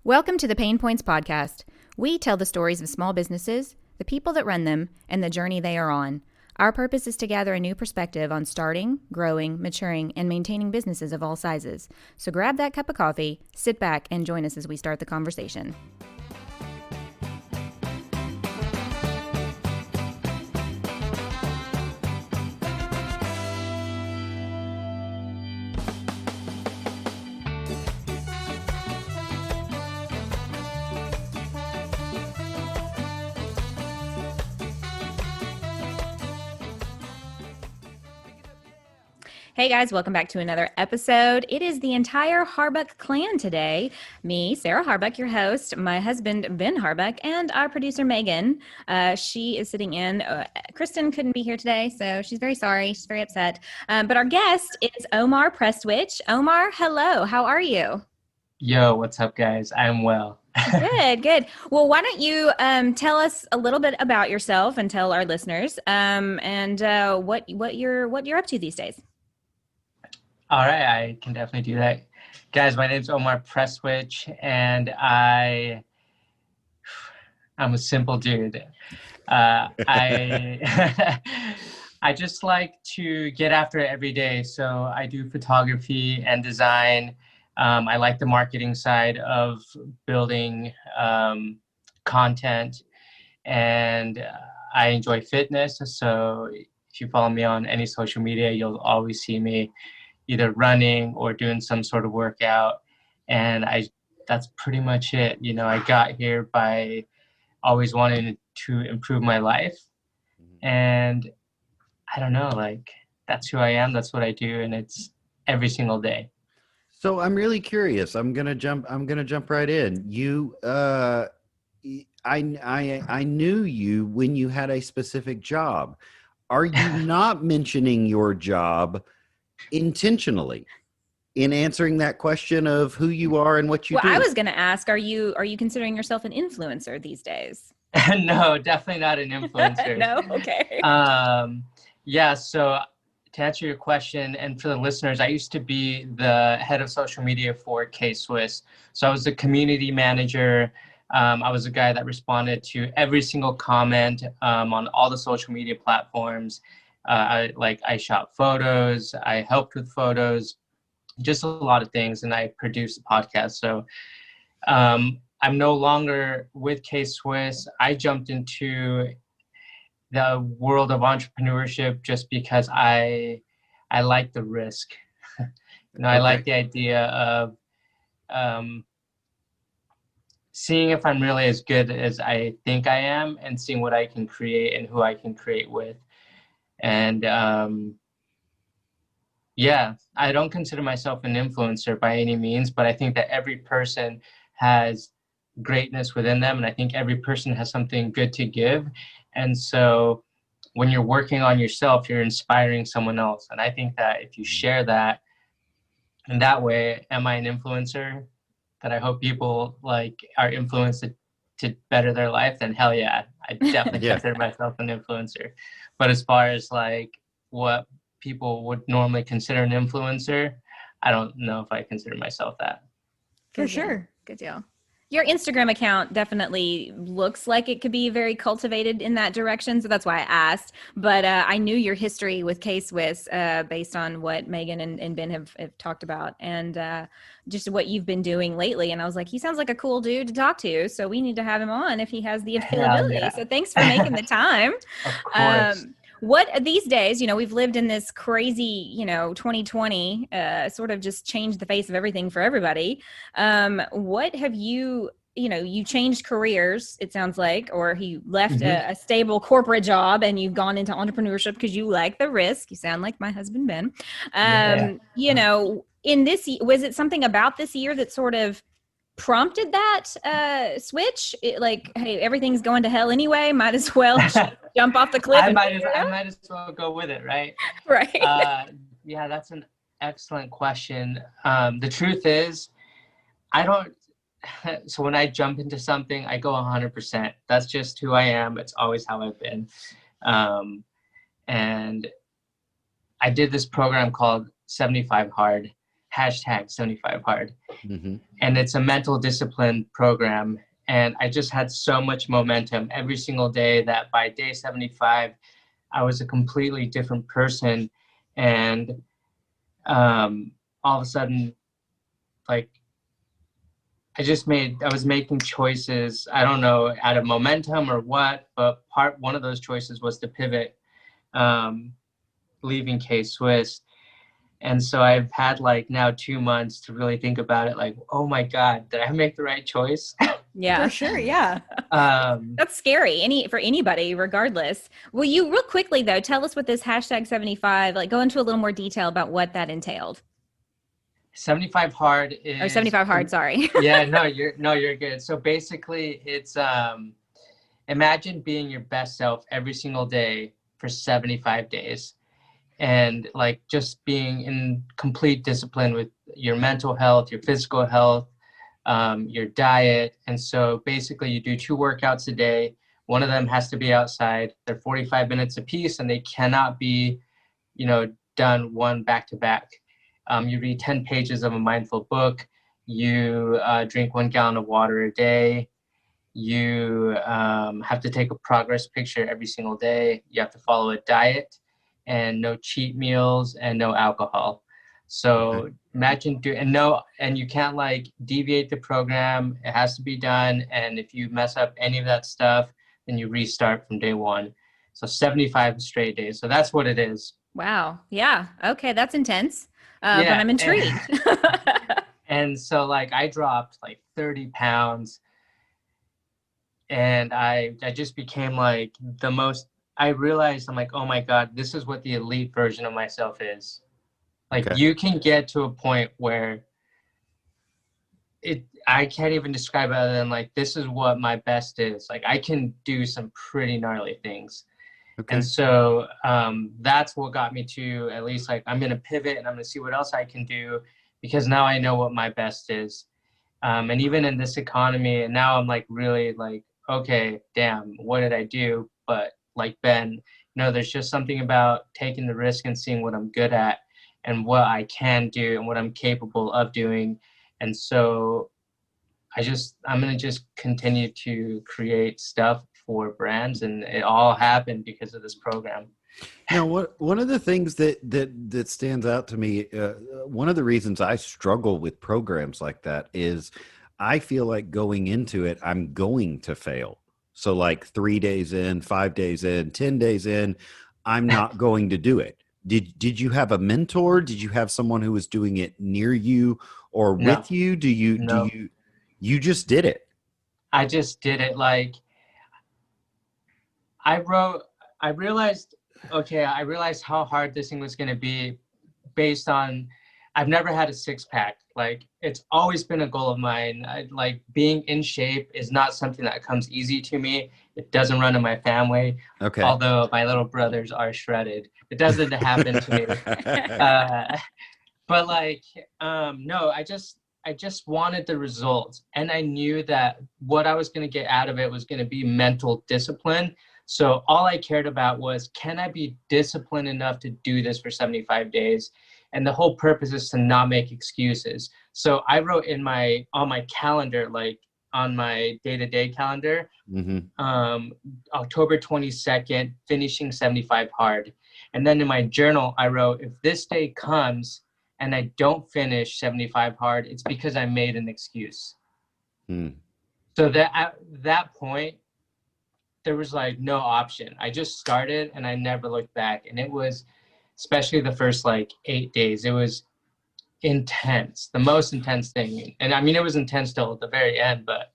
Welcome to the PaynePoints Podcast. We tell the stories of small businesses, the people that run them, and the journey they are on. Our purpose is to gather a new perspective on starting, growing, maturing, and maintaining businesses of all sizes. So grab that cup of coffee, sit back, and join us as we start the conversation. Hey guys, welcome back to another episode. It is the entire Harbuck clan today. Me, Sarah Harbuck, your host, my husband, Ben Harbuck, and our producer, Megan. She is sitting in. Kristen couldn't be here today, so she's very sorry. She's very upset. But our guest is Omar Prestwich. Omar, hello. How are you? Yo, what's up, guys? I'm well. Good. Well, why don't you tell us a little bit about yourself and tell our listeners and what you're up to these days. All right, I can definitely do that. Guys, my name's Omar Prestwich, and I'm a simple dude. I I just like to get after it every day. So I do photography and design. I like the marketing side of building content, and I enjoy fitness. So if you follow me on any social media, you'll always see me either running or doing some sort of workout. And that's pretty much it. You know, I got here by always wanting to improve my life. And I don't know, like, that's who I am. That's what I do. And it's every single day. So I'm really curious. I'm gonna jump right in. I knew you when you had a specific job. Are you not mentioning your job intentionally in answering that question of who you are and what you do? Well, I was going to ask, are you considering yourself an influencer these days? No, definitely not an influencer. No? Okay. Yeah, so to answer your question, and for the listeners, I used to be the head of social media for K-Swiss. So I was the community manager. I was the guy that responded to every single comment on all the social media platforms. I shot photos, I helped with photos, just a lot of things, and I produced a podcast. So I'm no longer with K-Swiss. I jumped into the world of entrepreneurship just because I like the risk. I like the idea of seeing if I'm really as good as I think I am and seeing what I can create and who I can create with. And I don't consider myself an influencer by any means, but I think that every person has greatness within them. And I think every person has something good to give. And so when you're working on yourself, you're inspiring someone else. And I think that if you share that in that way, am I an influencer? That I hope people are influenced to better their life, then hell yeah, I definitely consider myself an influencer. But as far as what people would normally consider an influencer, I don't know if I consider myself that. For sure. Good deal. Your Instagram account definitely looks like it could be very cultivated in that direction. So that's why I asked. But I knew your history with K-Swiss based on what Megan and Ben have talked about and just what you've been doing lately. And I was like, he sounds like a cool dude to talk to. So we need to have him on if he has the availability. Yeah. So thanks for making the time. Of course. What these days, we've lived in this crazy, 2020, sort of just changed the face of everything for everybody. What have you changed careers, it sounds like, or you left a stable corporate job and you've gone into entrepreneurship because you like the risk. You sound like my husband, Ben. In this, was it something about this year that sort of prompted that switch? Hey, everything's going to hell anyway. Might as well jump off the cliff. I might as well go with it, right? Right. Yeah, that's an excellent question. The truth is, so when I jump into something, I go 100%. That's just who I am. It's always how I've been. And I did this program called 75 Hard. hashtag 75 hard. Mm-hmm. And it's a mental discipline program. And I just had so much momentum every single day that by day 75, I was a completely different person. And all of a sudden, like, I was making choices, I don't know, out of momentum or what, but one of those choices was to pivot, leaving K-Swiss. And so I've had like now 2 months to really think about it. Like, oh my God, did I make the right choice? Yeah, For sure. Yeah. That's scary for anybody, regardless. Will you real quickly though, tell us what this hashtag 75, like go into a little more detail about what that entailed. 75 hard is, Or 75 hard, sorry. Yeah, you're good. So basically it's, imagine being your best self every single day for 75 days. And like just being in complete discipline with your mental health, your physical health, your diet. And so basically you do 2 workouts a day. One of them has to be outside. They're 45 minutes a piece and they cannot be, done one back to back. You read 10 pages of a mindful book. You drink 1 gallon of water a day. You have to take a progress picture every single day. You have to follow a diet and no cheat meals and no alcohol. So imagine and you can't like deviate the program. It has to be done. And if you mess up any of that stuff, then you restart from day 1. So 75 straight days. So that's what it is. Wow. Yeah. Okay. That's intense. But I'm intrigued. And so like I dropped like 30 pounds and I just became like I realized I'm like, oh my God, this is what the elite version of myself is. Like you can get to a point where I can't even describe it other than like, this is what my best is. Like I can do some pretty gnarly things. Okay. And so that's what got me to at least like, I'm going to pivot and I'm going to see what else I can do because now I know what my best is. And even in this economy, and now I'm like really like, okay, damn, what did I do? But like Ben, there's just something about taking the risk and seeing what I'm good at and what I can do and what I'm capable of doing. And so I'm going to just continue to create stuff for brands, and it all happened because of this program. Now, one of the things that stands out to me, one of the reasons I struggle with programs like that is I feel like going into it, I'm going to fail. So like 3 days in, 5 days in, 10 days in, I'm not going to do it. Did you have a mentor? Did you have someone who was doing it near you or with you? You just did it? I just did it. Like I realized how hard this thing was going to be based on, I've never had a 6-pack. Like it's always been a goal of mine. Like being in shape is not something that comes easy to me. It doesn't run in my family. Okay. Although my little brothers are shredded. It doesn't happen to me. But like, no, I just wanted the results. And I knew that what I was going to get out of it was going to be mental discipline. So all I cared about was, can I be disciplined enough to do this for 75 days? And the whole purpose is to not make excuses. So I wrote on my calendar, like on my day-to-day calendar, October 22nd, finishing 75 hard. And then in my journal, I wrote, if this day comes and I don't finish 75 hard, it's because I made an excuse. So that at that point, there was like no option. I just started and I never looked back. And it was, especially the first like 8 days, it was intense, the most intense thing. And I mean, it was intense till the very end, but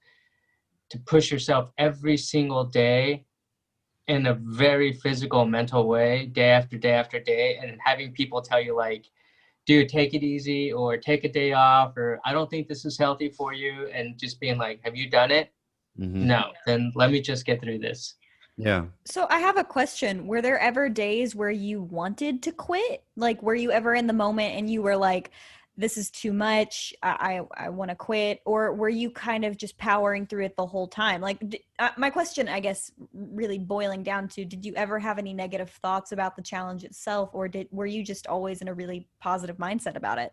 to push yourself every single day in a very physical, mental way, day after day after day, and having people tell you like, dude, take it easy, or take a day off, or I don't think this is healthy for you. And just being like, have you done it? No, then let me just get through this. Yeah. So I have a question. Were there ever days where you wanted to quit? Like, were you ever in the moment and you were like, this is too much, I want to quit? Or were you kind of just powering through it the whole time? Like, my question, I guess, really boiling down to, did you ever have any negative thoughts about the challenge itself? Or were you just always in a really positive mindset about it?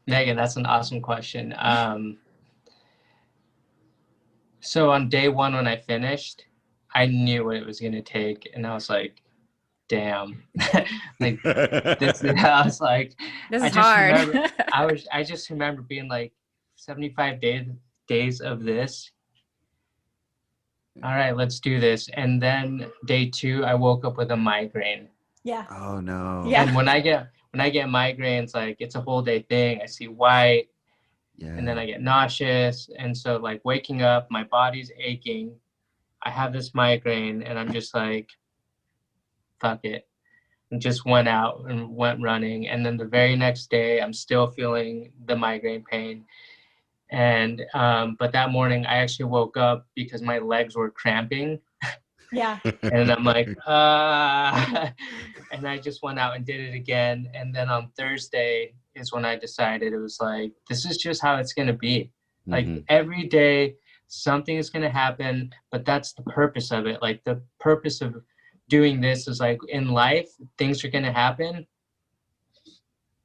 Megan, that's an awesome question. So on day one, when I finished, I knew what it was going to take. And I was like, damn, like this, I was like, This I is just hard. remember, I just remember being like 75 days of this. All right, let's do this. And then day two, I woke up with a migraine. Yeah. Oh no. Yeah. And when I get migraines, like it's a whole day thing. I see white. Yeah. And then I get nauseous. And so like waking up, my body's aching. I have this migraine and I'm just like, fuck it. And just went out and went running. And then the very next day, I'm still feeling the migraine pain. And, but that morning I actually woke up because my legs were cramping. Yeah. And I'm like, and I just went out and did it again. And then on Thursday is when I decided it was like, this is just how it's going to be. Like every day, something is going to happen, but that's the purpose of it. Like the purpose of doing this is like in life, things are going to happen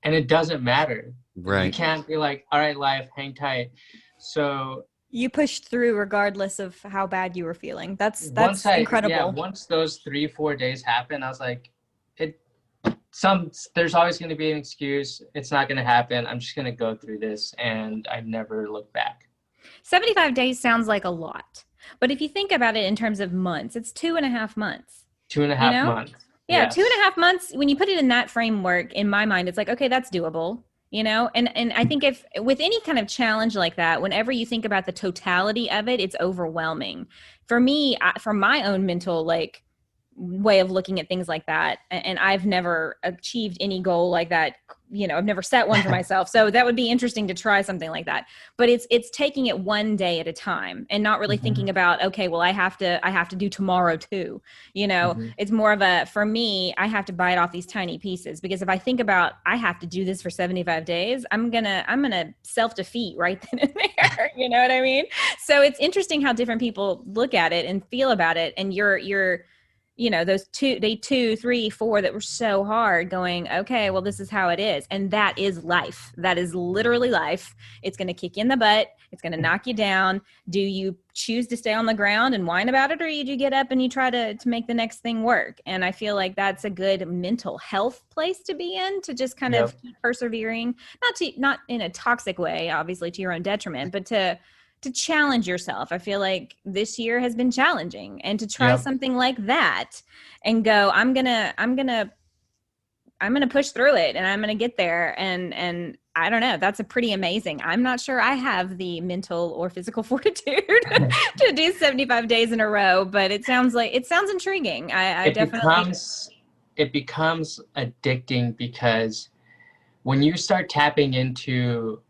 and it doesn't matter. Right. You can't be like, all right, life, hang tight. So you pushed through regardless of how bad you were feeling. That's incredible. Yeah, once those 3-4 days happened, I was like, there's always going to be an excuse. It's not going to happen. I'm just going to go through this. And I never looked back. 75 days sounds like a lot. But if you think about it in terms of months, it's 2.5 months. 2.5 months. Yeah, Yes. 2.5 months. When you put it in that framework, in my mind, it's like, okay, that's doable. And I think if with any kind of challenge like that, whenever you think about the totality of it, it's overwhelming. For me, from my own mental way of looking at things like that, and I've never achieved any goal like that. I've never set one for myself. So that would be interesting to try something like that. But it's taking it one day at a time and not really thinking about, okay, well, I have to do tomorrow too. It's more of for me, I have to bite off these tiny pieces, because if I think about, I have to do this for 75 days, I'm going to self-defeat right then and there. You know what I mean? So it's interesting how different people look at it and feel about it. And you're those day 2, 3, 4 that were so hard, going, okay, well, this is how it is. And that is life. That is literally life. It's going to kick you in the butt. It's going to knock you down. Do you choose to stay on the ground and whine about it, or do you get up and you try to make the next thing work? And I feel like that's a good mental health place to be in, to just kind of keep persevering, not in a toxic way, obviously to your own detriment, but to challenge yourself. I feel like this year has been challenging, and to try something like that and go, I'm going to push through it, and I'm going to get there. And I don't know, that's a pretty amazing. I'm not sure I have the mental or physical fortitude to do 75 days in a row, but it sounds intriguing. It becomes addicting, because when you start tapping into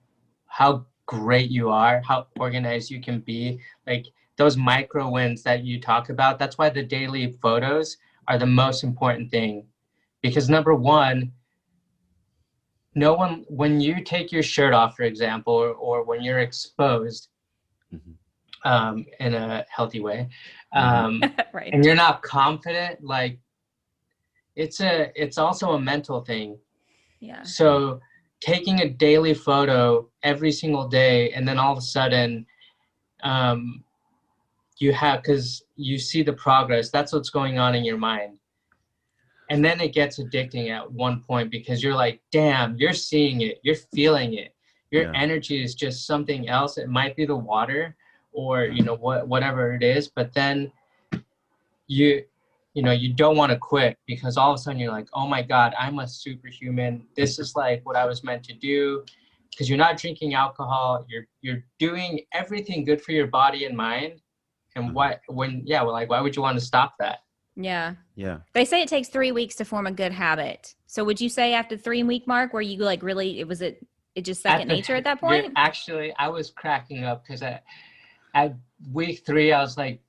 how great you are, how organized you can be, like those micro wins that you talk about, that's why the daily photos are the most important thing. Because number one, when you take your shirt off, for example, or when you're exposed in a healthy way, right, and you're not confident, like it's also a mental thing. Yeah. So taking a daily photo every single day, and then all of a sudden because you see the progress, that's what's going on in your mind. And then it gets addicting at one point, because you're like, damn, you're seeing it, you're feeling it. Your energy is just something else. It might be the water or, whatever it is, but then you don't want to quit, because all of a sudden you're like, oh my God, I'm a superhuman. This is like what I was meant to do. Because you're not drinking alcohol. You're doing everything good for your body and mind. And why would you want to stop that? Yeah. Yeah. They say it takes 3 weeks to form a good habit. So would you say after the 3-week mark, where you like really, it just second nature at that point? Actually, I was cracking up, because at week 3, I was like,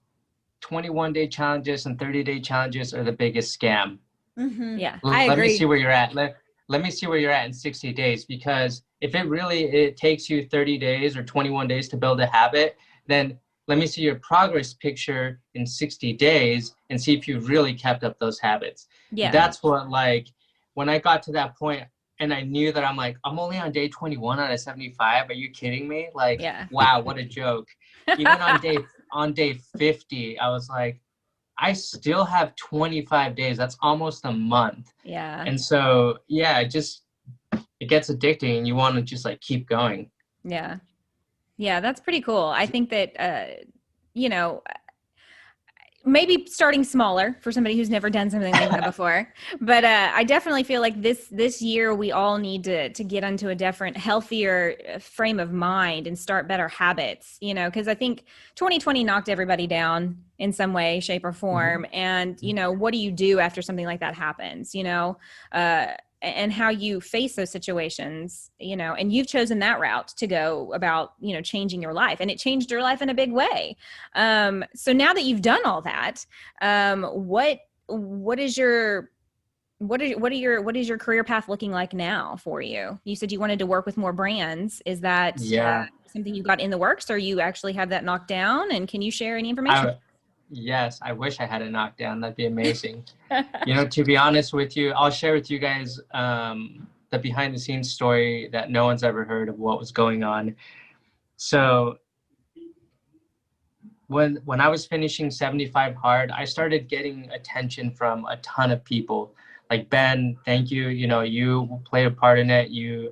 21-day challenges and 30-day challenges are the biggest scam. Yeah. I agree. Let me see where you're at. Let me see where you're at in 60 days, because if it takes you 30 days or 21 days to build a habit, then let me see your progress picture in 60 days and see if you really kept up those habits. Yeah. That's what, like, when I got to that point, And I knew that I'm like, I'm only on day 21 out of 75. Are you kidding me? Like, Yeah. wow, what a joke. Even on day 50, I was like, I still have 25 days. That's almost a month. Yeah. And so, yeah, it gets addicting and you want to just like keep going. Yeah. Yeah, that's pretty cool. I think that, you know, maybe starting smaller for somebody who's never done something like that before. But I definitely feel like this year we all need to get into a different, healthier frame of mind and start better habits, you know, because I think 2020 knocked everybody down in some way, shape, or form. Mm-hmm. And, you know, what do you do after something like that happens, you know? And how you face those situations, you know, and you've chosen that route to go about, you know, changing your life, and it changed your life in a big way. So now that you've done all that, what is your career path looking like now for you? You said you wanted to work with more brands. Is that something you got in the works, or you actually have that knocked down? And can you share any information? Yes, I wish I had it knocked down. That'd be amazing. You know, to be honest with you, I'll share with you guys the behind the scenes story that no one's ever heard of what was going on. So when I was finishing 75 Hard, I started getting attention from a ton of people. Like, Ben, thank you. You know, you played a part in it. You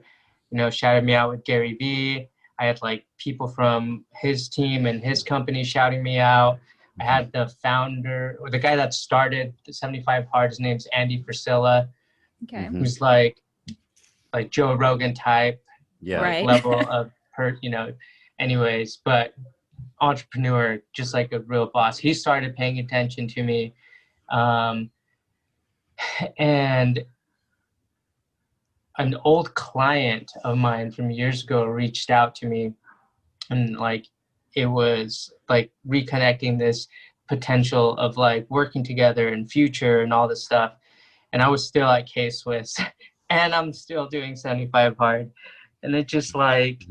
know, shouted me out with Gary Vee. I had like people from his team and his company shouting me out. I had the founder, or the guy that started the 75 Hard, his name's Andy Frisella. Okay. Who's like Joe Rogan type level of you know, anyways, but entrepreneur, just like a real boss. He started paying attention to me. And an old client of mine from years ago reached out to me, and like, it was like reconnecting this potential of like working together in future and all this stuff. And I was still at K-Swiss and I'm still doing 75 Hard. And it just like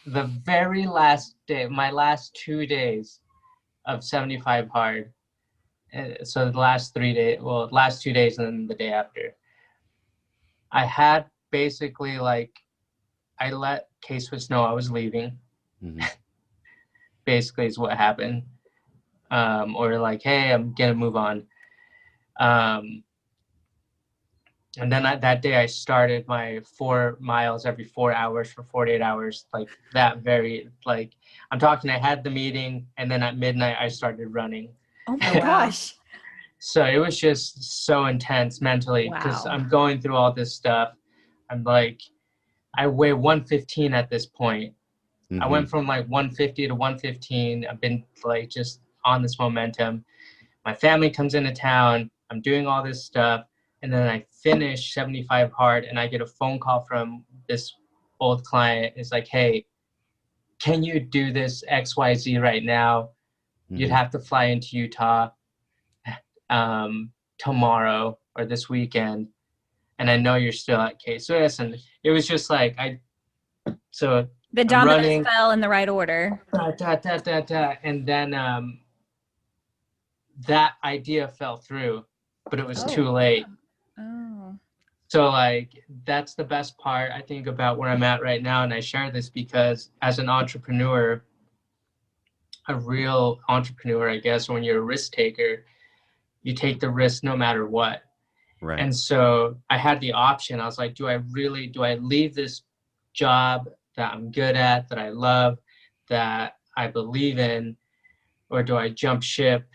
the very last day, my last 2 days of 75 Hard. So the last 3 days, well, last 2 days and then the day after, I had basically like, I let K-Swiss know I was leaving. Basically is what happened. Or like, hey, I'm gonna move on. And then that day I started my 4 miles every 4 hours for 48 hours. Like that very, like, I'm talking, I had the meeting and then at midnight I started running. Oh my gosh. So it was just so intense mentally because I'm going through all this stuff. I'm like, I weigh 115 at this point. I went from like 150 to 115. I've been like just on this momentum. My family comes into town. I'm doing all this stuff. And then I finish 75 Hard and I get a phone call from this old client. It's like, hey, can you do this XYZ right now? You'd have to fly into Utah tomorrow or this weekend. And I know you're still at K-Swiss. And it was just like, the dominoes fell in the right order. And then that idea fell through, but it was too late. So like, that's the best part, I think, about where I'm at right now. And I share this because as an entrepreneur, a real entrepreneur, I guess, when you're a risk taker, you take the risk no matter what. Right. And so I had the option. I was like, do I leave this job that I'm good at, that I love, that I believe in, or do I jump ship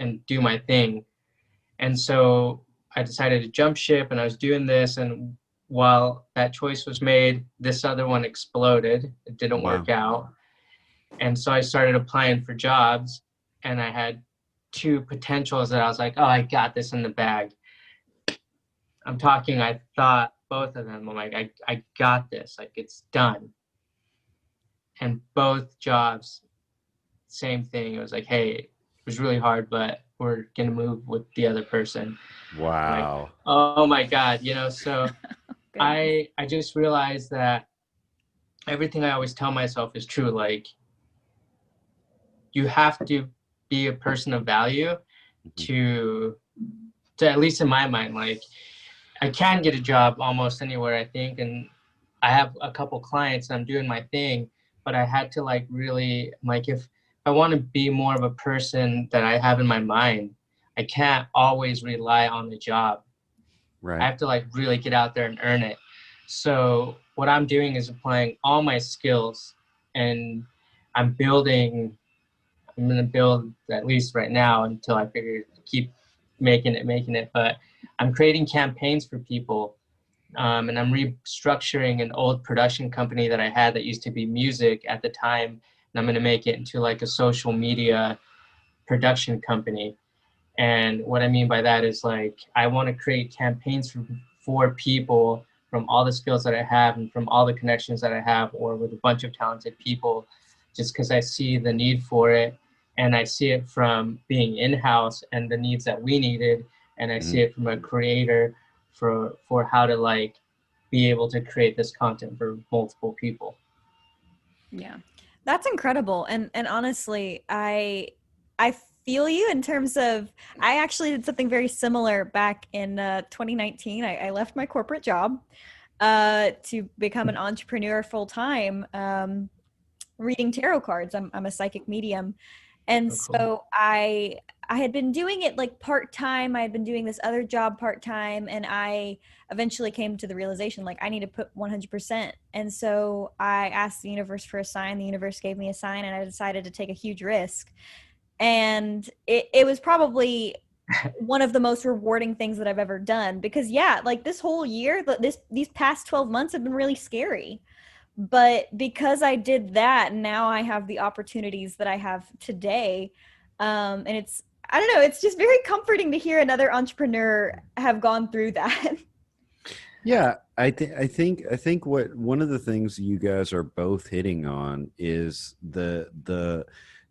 and do my thing? And so I decided to jump ship, and I was doing this, and while that choice was made, this other one exploded. It didn't work out. And so I started applying for jobs, and I had 2 potentials that I was like, oh, I got this in the bag. I'm talking, I thought both of them, I'm like, I got this, like, it's done. And both jobs, same thing. It was like, hey, it was really hard, but we're going to move with the other person. Wow. Like, oh my God. You know, so I just realized that everything I always tell myself is true. Like, you have to be a person of value to at least in my mind, like, I can get a job almost anywhere, I think, and I have a couple clients and I'm doing my thing, but I had to like really like if I want to be more of a person that I have in my mind, I can't always rely on the job. Right. I have to like really get out there and earn it. So what I'm doing is applying all my skills, and I'm going to build at least right now until I figure keep making it. But I'm creating campaigns for people. And I'm restructuring an old production company that I had that used to be music at the time. And I'm going to make it into like a social media production company. And what I mean by that is like, I want to create campaigns for people from all the skills that I have and from all the connections that I have, or with a bunch of talented people, just because I see the need for it. And I see it from being in-house and the needs that we needed. And I see it from a creator for how to like be able to create this content for multiple people. Yeah. That's incredible. And honestly, I feel you in terms of, I actually did something very similar back in 2019. I left my corporate job to become an entrepreneur full time, reading tarot cards. I'm a psychic medium. And so I had been doing it like part-time. I had been doing this other job part-time, and I eventually came to the realization, like, I need to put 100%. And so I asked the universe for a sign. The universe gave me a sign, and I decided to take a huge risk. And it was probably one of the most rewarding things that I've ever done, because like this whole year, these past 12 months have been really scary. But because I did that, now I have the opportunities that I have today. And I don't know, it's just very comforting to hear another entrepreneur have gone through that. Yeah, I think what one of the things you guys are both hitting on is the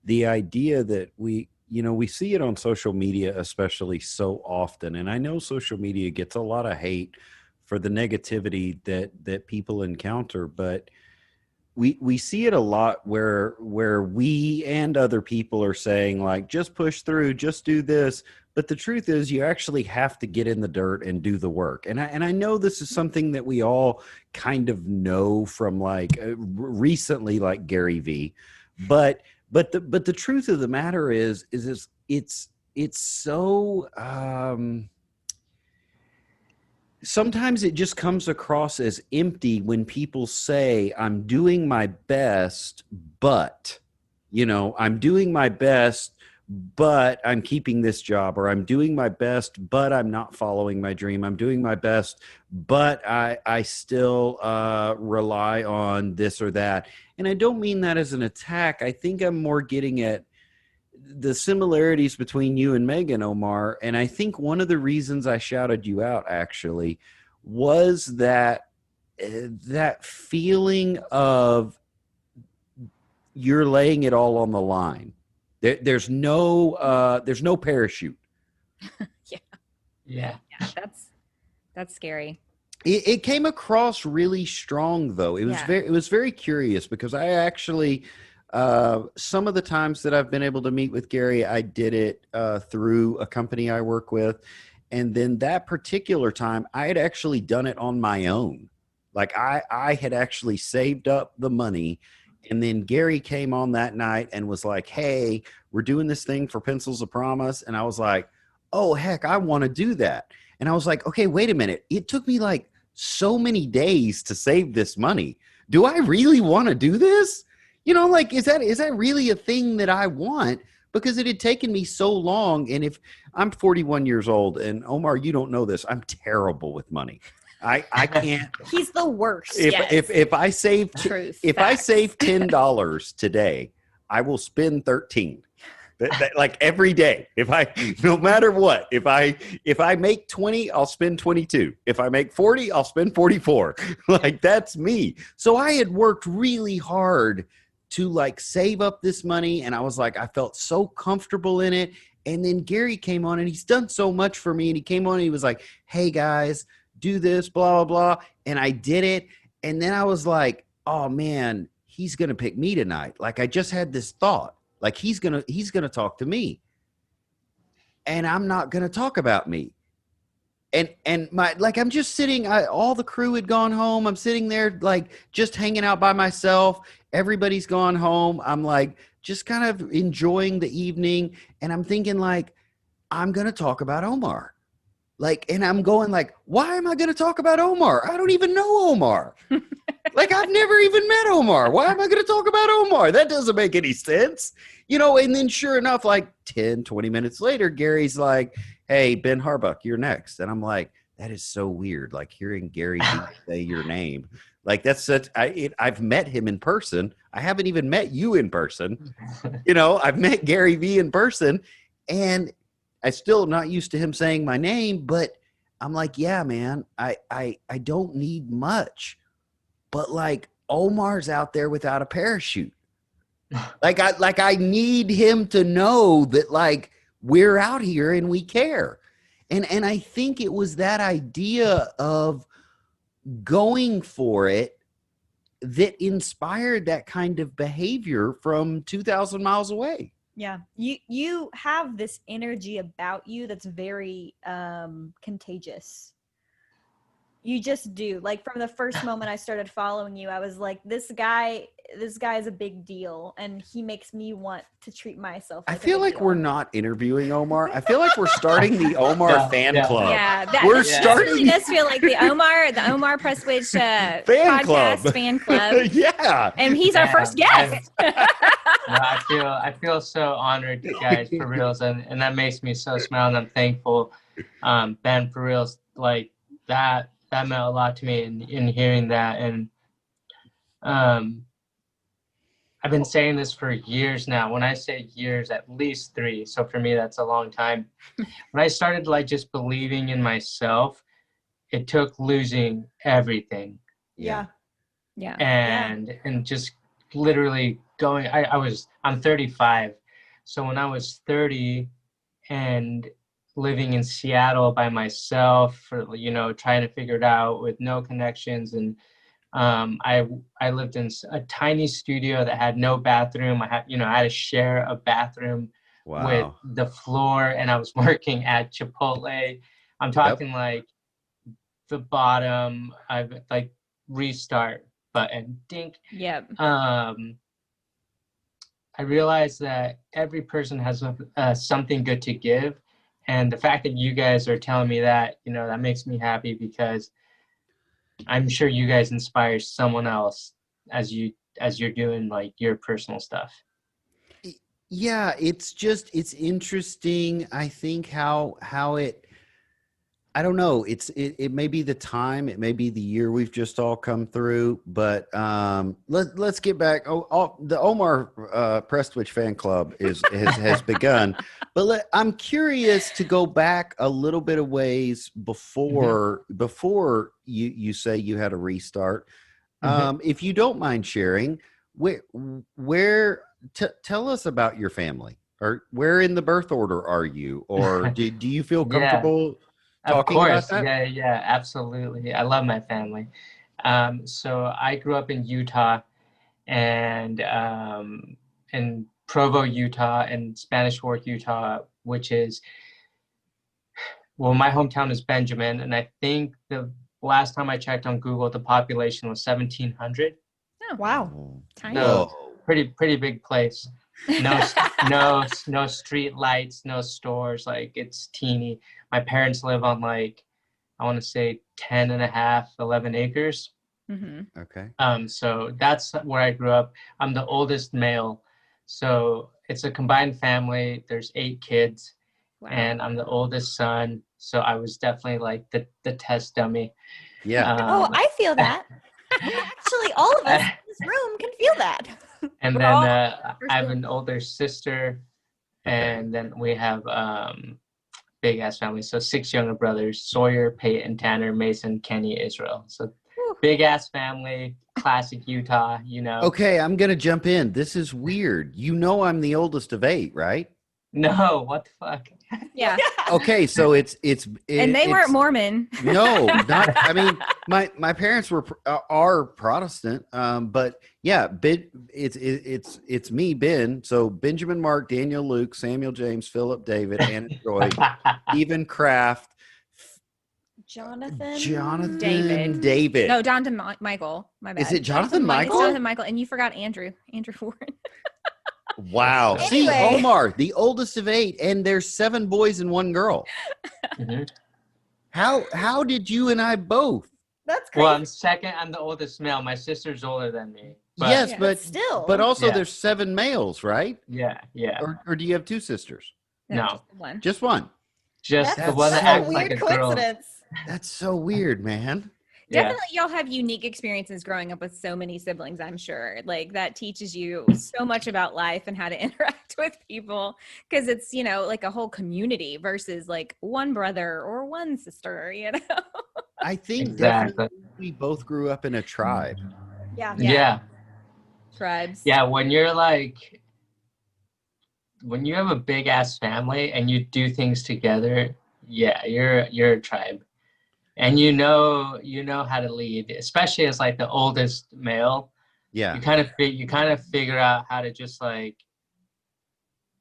idea that we see it on social media, especially so often. And I know social media gets a lot of hate for the negativity that people encounter, but we see it a lot where we and other people are saying, like, just push through, just do this. But the truth is, you actually have to get in the dirt and do the work. And I know this is something that we all kind of know from like recently, like Gary V. But the truth of the matter is it's so sometimes it just comes across as empty when people say, I'm doing my best, but, I'm doing my best, but I'm keeping this job, or I'm doing my best, but I'm not following my dream. I'm doing my best, but I still rely on this or that. And I don't mean that as an attack. I think I'm more getting at the similarities between you and Megan, Omar. And I think one of the reasons I shouted you out actually was that feeling of you're laying it all on the line. There's no parachute. Yeah, that's scary. It came across really strong, though. It was very curious, because I actually, some of the times that I've been able to meet with Gary, I did it through a company I work with. And then that particular time, I had actually done it on my own. Like I had actually saved up the money. And then Gary came on that night and was like, hey, we're doing this thing for Pencils of Promise. And I was like, oh, heck, I want to do that. And I was like, okay, wait a minute. It took me like so many days to save this money. Do I really want to do this? Like, is that really a thing that I want? Because it had taken me so long. And if I'm 41 years old, and Omar, you don't know this, I'm terrible with money. I can't. He's the worst. If I save I save $10 today, I will spend 13. Like every day. No matter what, if I make 20, I'll spend 22. If I make 40, I'll spend 44. Like, that's me. So I had worked really hard to like save up this money, and I was like, I felt so comfortable in it. And then Gary came on, and he's done so much for me. And he came on and he was like, hey guys, do this, blah, blah, blah. And I did it. And then I was like, oh man, he's going to pick me tonight. Like, I just had this thought, like he's going to talk to me, and I'm not going to talk about me. And my, like, I'm just sitting, all the crew had gone home. I'm sitting there, like, just hanging out by myself. Everybody's gone home. I'm like, just kind of enjoying the evening. And I'm thinking, like, I'm going to talk about Omar. Like, and I'm going like, why am I going to talk about Omar? I don't even know Omar. Like, I've never even met Omar. Why am I going to talk about Omar? That doesn't make any sense. You know, and then sure enough, like 10, 20 minutes later, Gary's like, hey, Ben Harbuck, you're next. And I'm like, that is so weird. Like hearing Gary Vee say your name. Like that's such, I've met him in person. I haven't even met you in person. You know, I've met Gary Vee in person and I still not used to him saying my name, but I'm like, yeah, man, I don't need much, but like Omar's out there without a parachute. Like I need him to know that like we're out here and we care. And I think it was that idea of going for it that inspired that kind of behavior from 2,000 miles away. Yeah. You have this energy about you that's very contagious. You just do. Like from the first moment I started following you, I was like, this guy is a big deal and he makes me want to treat myself like I feel like deal. we're not interviewing Omar. I feel like we're starting the Omar fan club. Yeah, We're that starting really does feel like the Omar Prestwich fan podcast club. fan club. Yeah. And he's our first guest. I feel so honored, guys, for reals, and that makes me so smile, and I'm thankful. Ben, for reals, like that meant a lot to me in hearing that, and I've been saying this for years now. When I say years, at least 3. So for me, that's a long time. When I started like just believing in myself, it took losing everything. Yeah. And just literally going, I'm 35. So when I was 30 and living in Seattle by myself for, you know, trying to figure it out with no connections, and I lived in a tiny studio that had no bathroom. I had to share a bathroom with the floor, and I was working at Chipotle. I'm talking like the bottom, I've like restart button, dink. Yep. I realized that every person has something good to give. And the fact that you guys are telling me that, you know, that makes me happy, because I'm sure you guys inspire someone else as you're doing like your personal stuff. Yeah, it's interesting. I think how it, I don't know. It may be the time, it may be the year we've just all come through, but let's get back. The Omar Prestwich fan club has begun, but I'm curious to go back a little bit of ways before you say you had a restart. If you don't mind sharing, tell us about your family, or where in the birth order are you, or do you feel comfortable? Of course. Yeah, absolutely. I love my family. So I grew up in Utah, and in Provo, Utah, and Spanish Fork, Utah, which is, well, my hometown is Benjamin, and I think the last time I checked on Google, the population was 1,700. Oh, wow. Tiny. So pretty big place. No street lights, no stores. Like, it's teeny. My parents live on like, I want to say 10 and a half, 11 acres. Mm-hmm. Okay. So that's where I grew up. I'm the oldest male. So it's a combined family. There's 8 kids. Wow. And I'm the oldest son. So I was definitely like the test dummy. Yeah. I feel that. Actually, all of us in this room can feel that. And then I have an older sister, and then we have big ass family. So 6 younger brothers: Sawyer, Peyton, Tanner, Mason, Kenny, Israel. So big ass family, classic Utah, you know. Okay, I'm gonna jump in. This is weird. You know, I'm the oldest of 8, right? No, what the fuck? Yeah. Okay, so it's and they weren't Mormon. No, not. I mean, my parents are Protestant, but yeah, it's me, Ben. So Benjamin, Mark, Daniel, Luke, Samuel, James, Philip, David, Anna, Joy, Stephen, Kraft, Jonathan. David. No, Jonathan Michael. My bad. Is it Jonathan It's Michael? Jonathan Michael, and you forgot Andrew Warren. Wow. See, Anyway. Omar, the oldest of 8, and there's 7 boys and 1 girl. Mhm. How did you and I both? That's crazy. Well, I'm second. I'm the oldest male. My sister's older than me. But Yes, Yeah. but still. but also Yeah. there's 7 males, right? Yeah. Or do you have 2 sisters? No. Just one. Just one. Just That's the one that such a acts like weird a girl. coincidence. That's so weird, man. Yeah. Definitely, y'all have unique experiences growing up with so many siblings, I'm sure. Like, that teaches you so much about life and how to interact with people, because it's, like a whole community versus like one brother or one sister, I think Exactly. definitely we both grew up in a tribe. Yeah. Yeah. Tribes. Yeah. When you have a big ass family and you do things together, yeah, you're a tribe. And you know how to lead, especially as like the oldest male. Yeah. You kind of figure out how to just like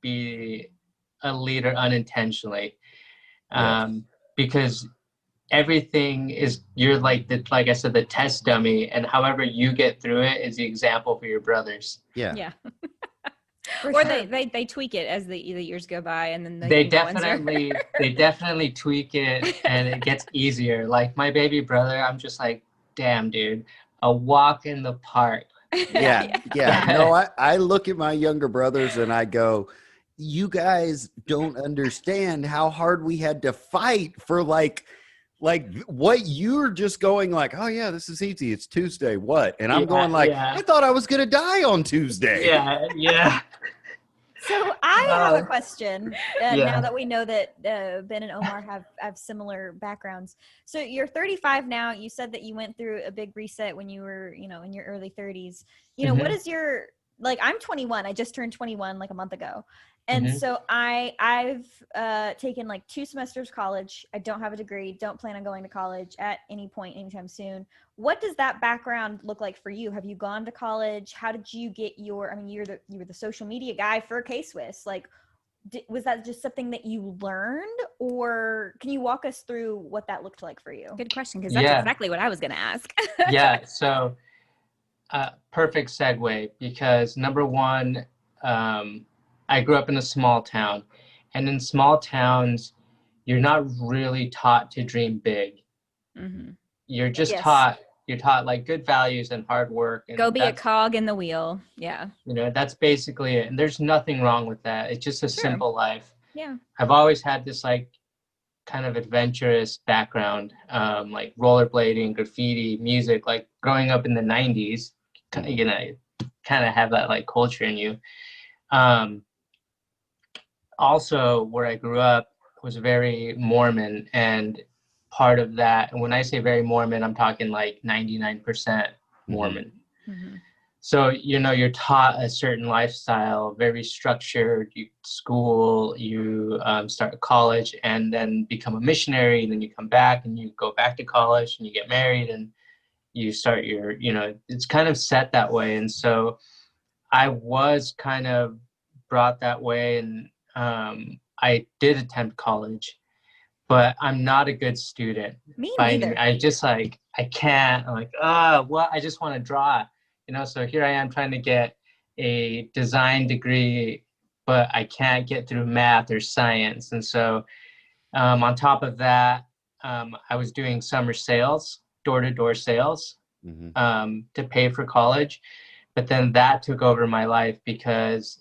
be a leader unintentionally, Yes. because everything is, you're like I said, the test dummy, and however you get through it is the example for your brothers. Yeah. Yeah. For Or sure. they tweak it as the years go by, and then They the ones are- definitely tweak it, and it gets easier. Like my baby brother, I'm just like, damn, dude, a walk in the park. Yeah. No, I look at my younger brothers and I go, you guys don't understand how hard we had to fight for like what you're just going like, oh yeah, this is easy. It's Tuesday. What? And I'm Yeah, going like, yeah. I thought I was going to die on Tuesday. Yeah. So I have a question. Yeah. Now that we know that Ben and Omar have similar backgrounds. So you're 35 now. You said that you went through a big reset when you were, in your early 30s. What is your, like, I'm 21. I just turned 21 like a month ago. And Mhm. so I've taken like 2 semesters of college. I don't have a degree. Don't plan on going to college at any point anytime soon. What does that background look like for you? Have you gone to college? How did you get you were the social media guy for K-Swiss. Like, was that just something that you learned, or can you walk us through what that looked like for you? Good question, because that's Yeah. exactly what I was going to ask. Yeah. So, perfect segue, because number one, I grew up in a small town, and in small towns, you're not really taught to dream big. Mm-hmm. You're just Yes. taught like good values and hard work. And Go be a that's, cog in the wheel. Yeah. that's basically it. And there's nothing wrong with that. It's just a Sure. simple life. Yeah. I've always had this like kind of adventurous background, like rollerblading, graffiti, music. Like growing up in the 90s, kind of have that like culture in you. Also, where I grew up was very Mormon, and part of that, and when I say very Mormon, I'm talking like 99% Mormon. Mm-hmm. So, you're taught a certain lifestyle, very structured. You school, you start college, and then become a missionary, and then you come back and you go back to college and you get married and you start your, it's kind of set that way. And so I was kind of brought that way, and I did attempt college, but I'm not a good student. Me by any neither. means. I just like, I can't. I'm like, I just want to draw. So here I am trying to get a design degree, but I can't get through math or science. And so on top of that, I was doing summer sales, door-to-door sales, to pay for college. But then that took over my life, because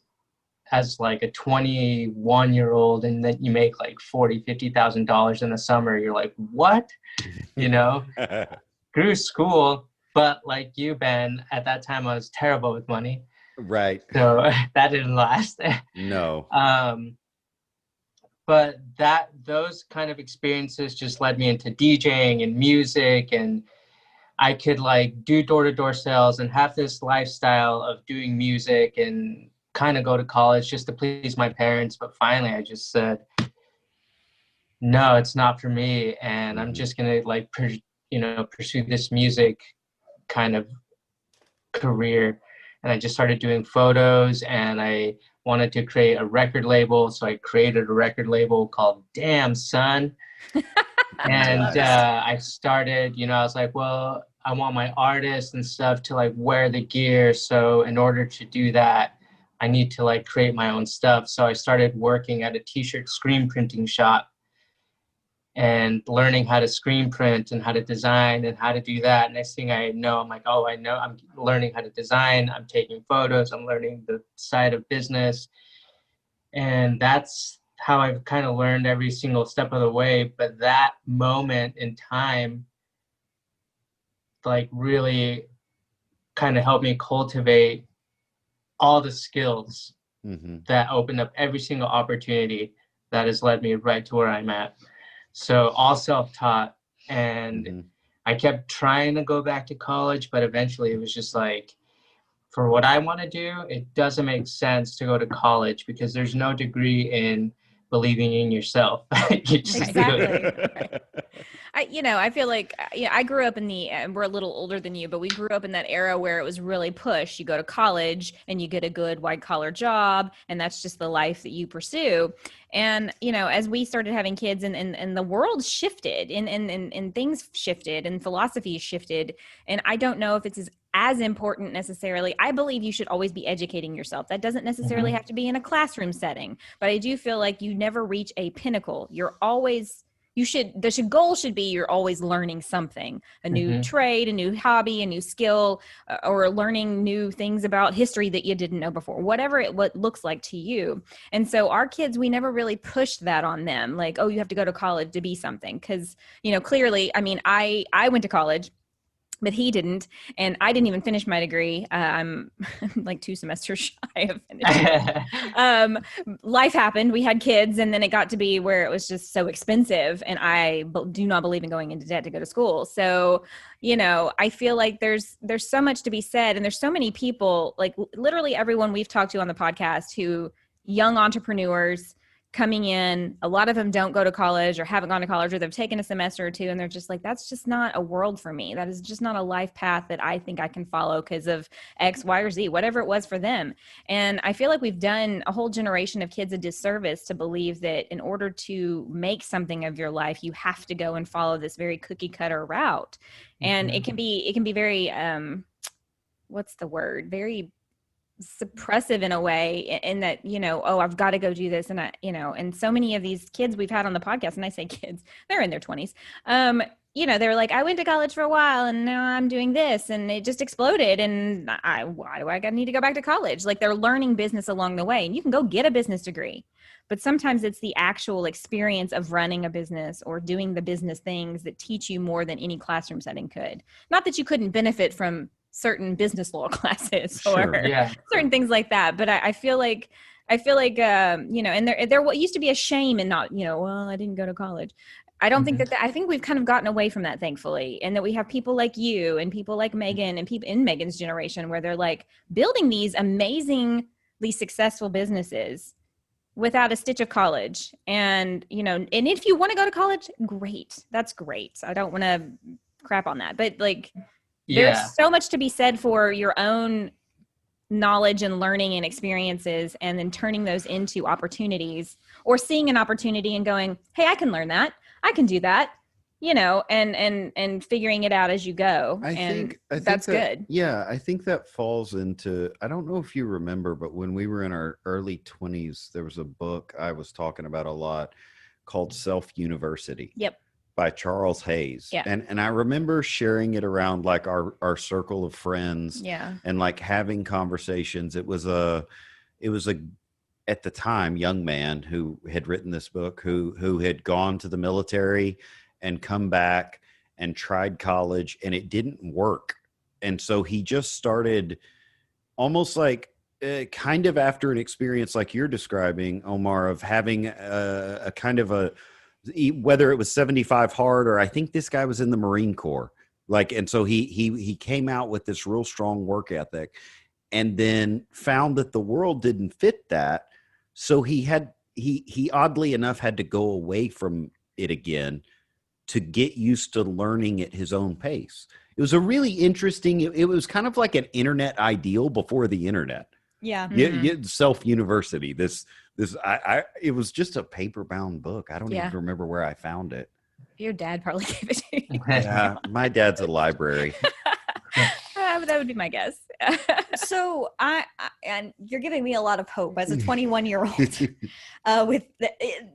as like a 21-year-old, and then you make like $40,000-$50,000 in the summer, you're like, what? Through school. But like you, Ben, at that time I was terrible with money. Right. So that didn't last. No. But those kind of experiences just led me into DJing and music, and I could like do door-to-door sales and have this lifestyle of doing music and kind of go to college just to please my parents. But finally I just said, no, it's not for me. And I'm just going to like, pursue this music kind of career. And I just started doing photos, and I wanted to create a record label. So I created a record label called Damn Son. And I started, I was like, well, I want my artists and stuff to like wear the gear. So in order to do that, I need to like create my own stuff. So I started working at a t-shirt screen printing shop and learning how to screen print and how to design and how to do that. Next thing I know, I'm like, oh, I know, I'm learning how to design. I'm taking photos. I'm learning the side of business. And that's how I've kind of learned every single step of the way. But that moment in time, like really kind of helped me cultivate all the skills that opened up every single opportunity that has led me right to where I'm at. So all self-taught, and I kept trying to go back to college, but eventually it was just like, for what I want to do, it doesn't make sense to go to college because there's no degree in believing in yourself. You just do it. I feel like I grew up in we're a little older than you, but we grew up in that era where it was really push. You go to college and you get a good white collar job, and that's just the life that you pursue. And, as we started having kids and the world shifted and things shifted and philosophies shifted. And I don't know if it's as important necessarily. I believe you should always be educating yourself. That doesn't necessarily have to be in a classroom setting, but I do feel like you never reach a pinnacle. The goal should be you're always learning something, a new trade, a new hobby, a new skill, or learning new things about history that you didn't know before, whatever it looks like to you. And so our kids, we never really pushed that on them. Like, oh, you have to go to college to be something. Cause clearly, I went to college, but he didn't. And I didn't even finish my degree. I'm like 2 semesters shy of finishing. Life happened. We had kids, and then it got to be where it was just so expensive. And I do not believe in going into debt to go to school. So, I feel like there's so much to be said. And there's so many people, like literally everyone we've talked to on the podcast, young entrepreneurs coming in, a lot of them don't go to college or haven't gone to college, or they've taken a semester or two, and they're just like, that's just not a world for me. That is just not a life path that I think I can follow because of X, Y, or Z, whatever it was for them. And I feel like we've done a whole generation of kids a disservice to believe that in order to make something of your life, you have to go and follow this very cookie cutter route. And it can be very, what's the word? Very suppressive in a way, in that, oh, I've got to go do this. And and so many of these kids we've had on the podcast, and I say kids, they're in their 20s. They're like, I went to college for a while and now I'm doing this, and it just exploded. And why do I need to go back to college? Like, they're learning business along the way, and you can go get a business degree, but sometimes it's the actual experience of running a business or doing the business things that teach you more than any classroom setting could. Not that you couldn't benefit from certain business law classes or certain things like that. But I feel like, and there used to be a shame in not, well, I didn't go to college. I don't think I think we've kind of gotten away from that, thankfully. And that we have people like you and people like Megan and people in Megan's generation where they're like building these amazingly successful businesses without a stitch of college. And, and if you want to go to college, great. That's great. I don't want to crap on that, but like, there's so much to be said for your own knowledge and learning and experiences, and then turning those into opportunities, or seeing an opportunity and going, hey, I can learn that. I can do that, and figuring it out as you go. I think that's good. Yeah. I think that falls into, I don't know if you remember, but when we were in our early 20s, there was a book I was talking about a lot called Self-University. Yep. By Charles Hayes. Yeah. And I remember sharing it around like our circle of friends. Yeah. And like having conversations. It was a at the time young man who had written this book who had gone to the military and come back and tried college, and it didn't work. And so he just started almost like kind of after an experience like you're describing, Omar, of having a kind of a, whether it was 75 hard, or I think this guy was in the Marine Corps. Like, and so he came out with this real strong work ethic, and then found that the world didn't fit that. So he oddly enough had to go away from it again to get used to learning at his own pace. It was a really interesting, it was kind of like an internet ideal before the internet. Yeah. Self-University. It was just a paper bound book. I don't even remember where I found it. Your dad probably gave it to you. Yeah, my dad's a library. That would be my guess. So and you're giving me a lot of hope as a 21-year-old with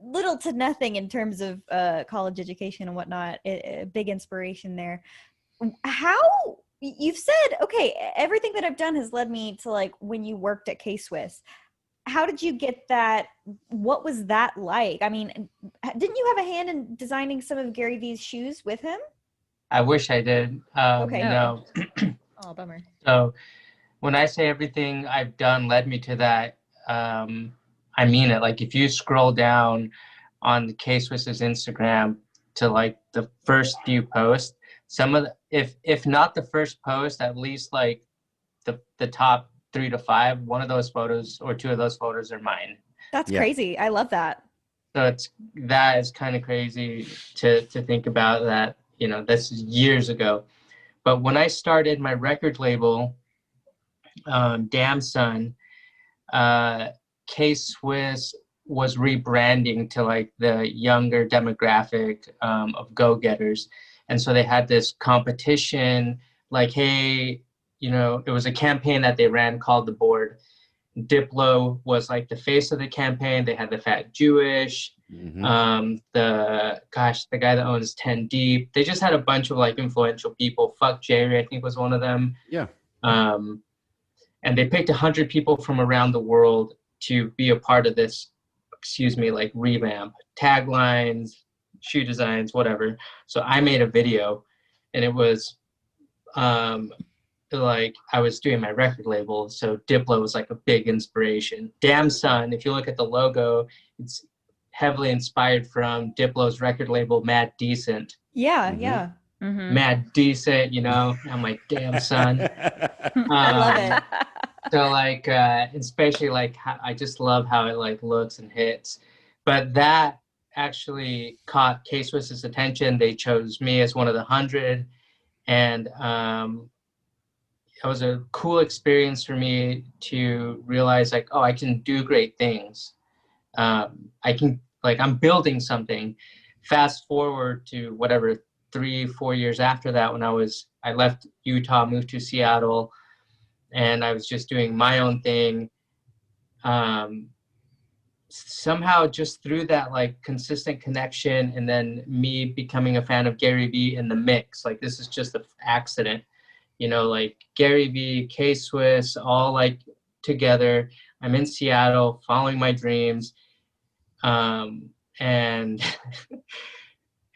little to nothing in terms of college education and whatnot. A big inspiration there. How you've said, okay, everything that I've done has led me to like when you worked at K-Swiss. How did you get that? What was that like? I mean, didn't you have a hand in designing some of Gary Vee's shoes with him? I wish I did. Okay. No. Oh, bummer. So when I say everything I've done led me to that, I mean it. Like if you scroll down on the K-Swiss's Instagram to like the first few posts, some of the, if not the first post, at least like the top 3 to 5, one of those photos or 2 of those photos are mine. That's crazy. I love that. So that is kind of crazy to think about that, you know, this is years ago. But when I started my record label, Damn Son, K-Swiss was rebranding to like the younger demographic of go-getters. And so they had this competition, like, hey, you know, it was a campaign that they ran called The Board. Diplo was like the face of the campaign. They had the Fat Jewish, the guy that owns 10 Deep. They just had a bunch of like influential people. Fuck Jerry, I think was one of them. Yeah. And they picked 100 people from around the world to be a part of this, like revamp, taglines, shoe designs, whatever. So I made a video, and it was like I was doing my record label, so Diplo was like a big inspiration. Damn Son, if you look at the logo, it's heavily inspired from Diplo's record label Mad Decent. Yeah. Mad Decent, you know. I'm like, Damn Son. I love it. So like especially like I just love how it like looks and hits. But that actually caught K-Swiss's attention. They chose me as one of the 100, and it was a cool experience for me to realize like, oh, I can do great things. I can, like, I'm building something. Fast forward to whatever 3-4 years after that, when I left Utah, moved to Seattle, and I was just doing my own thing. Somehow just through that like consistent connection, and then me becoming a fan of Gary Vee in the mix, like this is just an accident. You know, like Gary Vee, K-Swiss, all like together. I'm in Seattle following my dreams. And and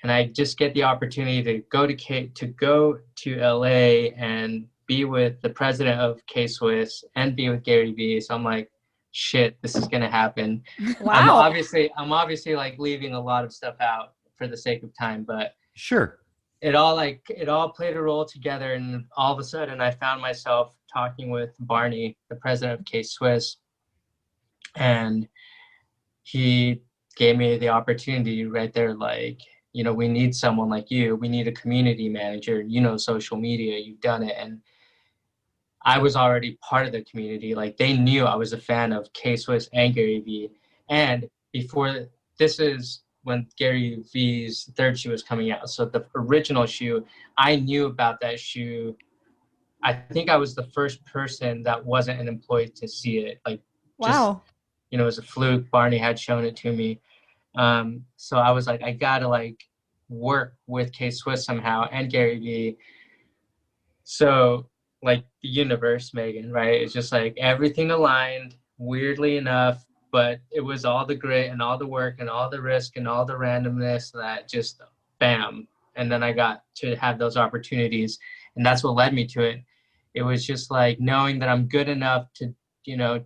I just get the opportunity to go to LA and be with the president of K-Swiss and be with Gary Vee. So I'm like, shit, this is gonna happen. Wow. I'm obviously like leaving a lot of stuff out for the sake of time, but Sure. it all played a role together, and all of a sudden I found myself talking with Barney, the president of K-Swiss, and he gave me the opportunity right there, like, you know, we need someone like you. We need a community manager, you know, social media, you've done it. And I was already part of the community. Like they knew I was a fan of K-Swiss and Gary Vee. And before, this is when Gary Vee's third shoe was coming out. So the original shoe, I knew about that shoe. I think I was the first person that wasn't an employee to see it. Like, Wow. just, you know, it was a fluke. Barney had shown it to me. So I was like, I gotta like work with K-Swiss somehow and Gary Vee. So like the universe, Megan, right? It's just like everything aligned, weirdly enough, but it was all the grit and all the work and all the risk and all the randomness that just bam. And then I got to have those opportunities, and that's what led me to it. It was just like knowing that I'm good enough to, you know,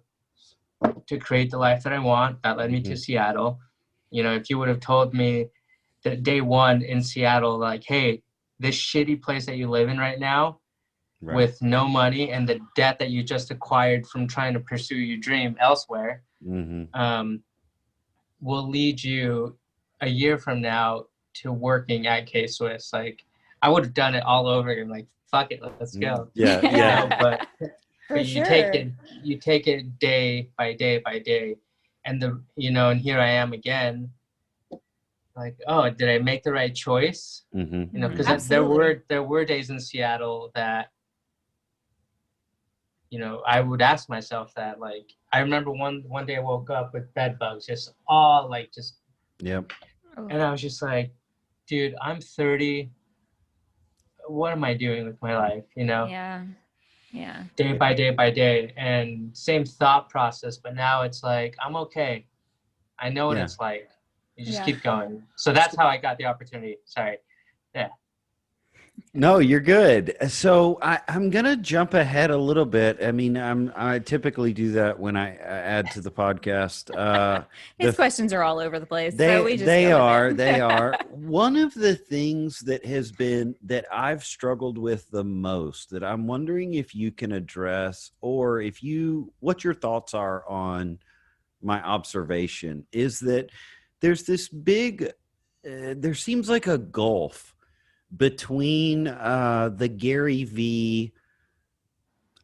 to create the life that I want. That led me to Seattle. You know, if you would have told me that day one in Seattle, like, hey, this shitty place that you live in right now, right, with no money and the debt that you just acquired from trying to pursue your dream elsewhere, will lead you a year from now to working at K-Swiss. Like, I would have done it all over again. Like, fuck it, let's go. Yeah, You yeah. know, but you take it day by day by day, and and here I am again, like, oh, did I make the right choice? Mm-hmm. You know, because Absolutely. there were days in Seattle that, you know, I would ask myself that. Like, I remember one day I woke up with bed bugs, just all like just, Yep. and I was just like, dude, I'm 30. What am I doing with my life? You know, Yeah. Yeah. day by day by day, and same thought process, but now it's like, I'm okay. I know what Yeah. it's like. You just Yeah. keep going. So that's how I got the opportunity. Sorry. Yeah. No, you're good. So I'm gonna jump ahead a little bit. I mean, I typically do that when I add to the podcast. His The questions are all over the place, so we just they go with are it. they are one of the things that I've struggled with the most, that I'm wondering if you can address, or what your thoughts are on my observation, is that there's this big there seems like a gulf between the Gary V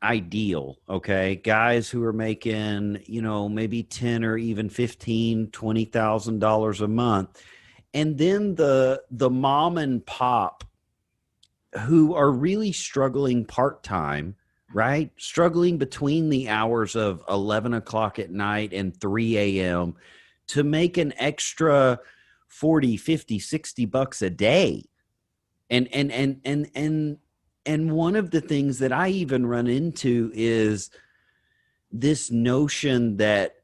ideal, okay, guys who are making, maybe 10 or even 15, $20,000 a month, and then the mom and pop who are really struggling part-time, right? Struggling between the hours of 11 o'clock at night and 3 a.m. to make an extra 40, 50, 60 bucks a day. And one of the things that I even run into is this notion that